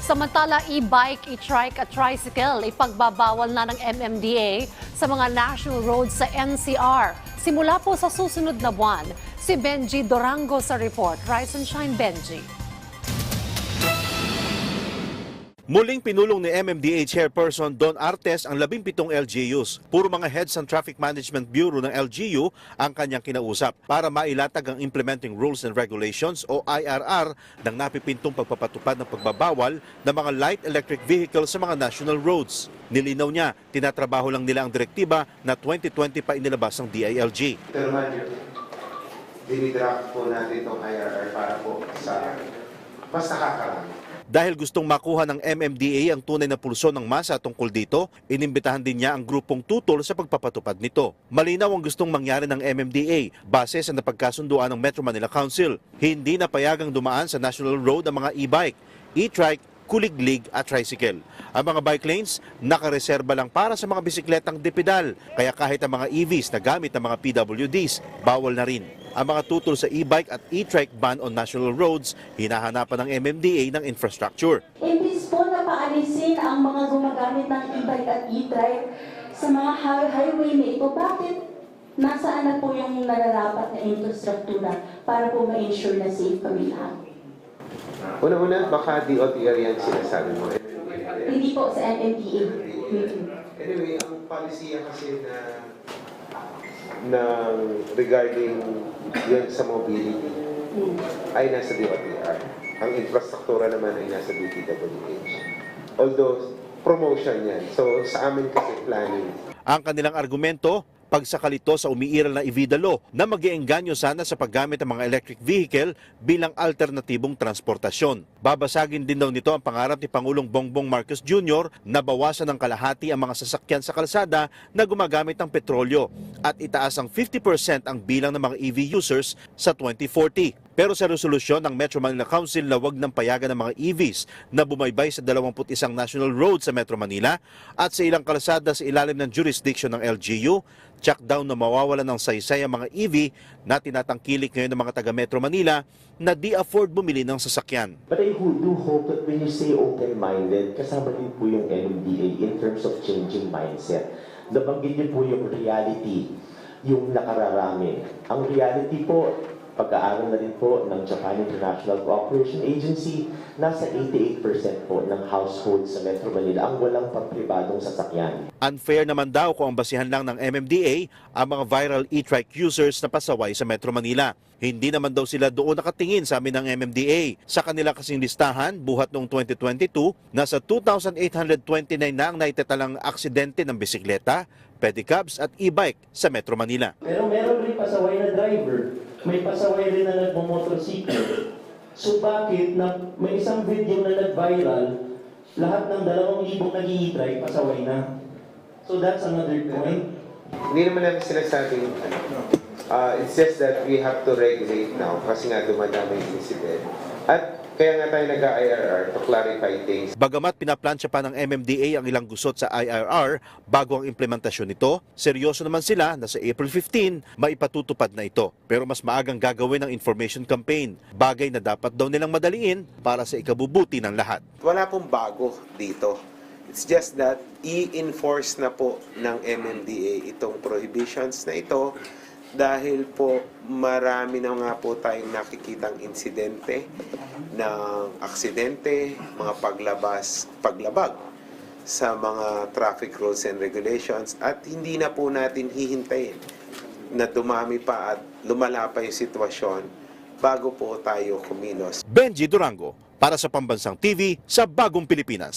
Samantala, e-bike, e-trike at tricycle ipagbabawal na ng MMDA sa mga national roads sa NCR. Simula po sa susunod na buwan. Si Benji Dorango sa report. Rise and shine, Benji. Muling pinulong ni MMDA Chairperson Don Artes ang 17 LGUs. Puro mga heads ng Traffic Management Bureau ng LGU ang kanyang kinausap para mailatag ang Implementing Rules and Regulations o IRR ng napipintong pagpapatupad ng pagbabawal ng mga light electric vehicles sa mga national roads. Nilinaw niya, tinatrabaho lang nila ang direktiba na 2020 pa inilabas ng DILG. Pero dinidraft po natin itong IRR para po sa mas nakakarami. Dahil gustong makuha ng MMDA ang tunay na pulso ng masa tungkol dito, inimbitahan din niya ang grupong tutol sa pagpapatupad nito. Malinaw ang gustong mangyari ng MMDA base sa napagkasunduan ng Metro Manila Council. Hindi na payagang dumaan sa national road ang mga e-bike, e-trike, kuliglig at tricycle. Ang mga bike lanes nakareserba lang para sa mga bisikletang depedal, kaya kahit ang mga EVs na gamit ng mga PWDs, bawal na rin. Ang mga tutol sa e-bike at e-trike ban on national roads, hinahanapan ng MMDA ng infrastructure. Imbis po na paalisin ang mga gumagamit ng e-bike at e-trike sa mga highway na ito, bakit nasaan na po yung nararapat na infrastruktura para po ma-ensure na safe kami lahat? Una-una, baka DOTR yan sinasabi mo. Hindi po sa MMDA. Anyway, ang policy kasi na regarding yun sa mobility ay nasa DOTR. Ang infrastruktura naman ay nasa DPWH. Although, promotion yan. So, sa amin kasi planning. Ang kanilang argumento, pagsakal ito sa umiiral na EV law na mag-iengganyo sana sa paggamit ng mga electric vehicle bilang alternatibong transportasyon. Babasagin din daw nito ang pangarap ni Pangulong Bongbong Marcos Jr. na bawasan ng kalahati ang mga sasakyan sa kalsada na gumagamit ng petrolyo at itaas ang 50% ang bilang ng mga EV users sa 2040. Pero sa resolusyon ng Metro Manila Council na wag ng payagan ng mga EVs na bumaybay sa 21 national roads sa Metro Manila at sa ilang kalsada sa ilalim ng jurisdiction ng LGU, check down na mawawalan ng saysay ang mga EV na tinatangkilik ngayon ng mga taga Metro Manila na di afford bumili ng sasakyan. But I do hope that when you say open-minded, kasama din po yung MMDA in terms of changing mindset. Nabanggit niyo po yung reality, yung nakararami. Ang reality po, pag-aaral na rin po ng Japan International Cooperation Agency, nasa 88% po ng households sa Metro Manila ang walang pampribadong sasakyan. Unfair naman daw kung ang basihan lang ng MMDA ang mga viral e-trike users na pasaway sa Metro Manila. Hindi naman daw sila doon nakatingin sa amin ng MMDA. Sa kanila kasing listahan, buhat noong 2022, nasa 2,829 na ang naitatalang aksidente ng bisikleta, pedicabs at e-bike sa Metro Manila. Pero meron rin pasaway na driver. May pasaway rin na nagmamotorsiklo. So bakit na may isang video na nag-viral, lahat ng 2,000 nag-i-drive, pasaway na. So that's another point. Hindi naman namin sinasabing it's just that we have to regulate now kasi nga dumadami yung incident. At kaya nga tayo nag-IRR to clarify things. Bagamat pinaplansya pa ng MMDA ang ilang gusot sa IRR bago ang implementasyon nito, seryoso naman sila na sa April 15 maipatutupad na ito. Pero mas maagang gagawin ang information campaign, bagay na dapat daw nilang madaliin para sa ikabubuti ng lahat. Wala pong bago dito. It's just that i-enforce na po ng MMDA itong prohibitions na ito dahil po marami na nga po tayong nakikitang insidente ng aksidente, mga paglabag sa mga traffic rules and regulations at hindi na po natin hihintayin na dumami pa at lumala pa yung sitwasyon bago po tayo kumilos. Benji Durango para sa Pambansang TV sa Bagong Pilipinas.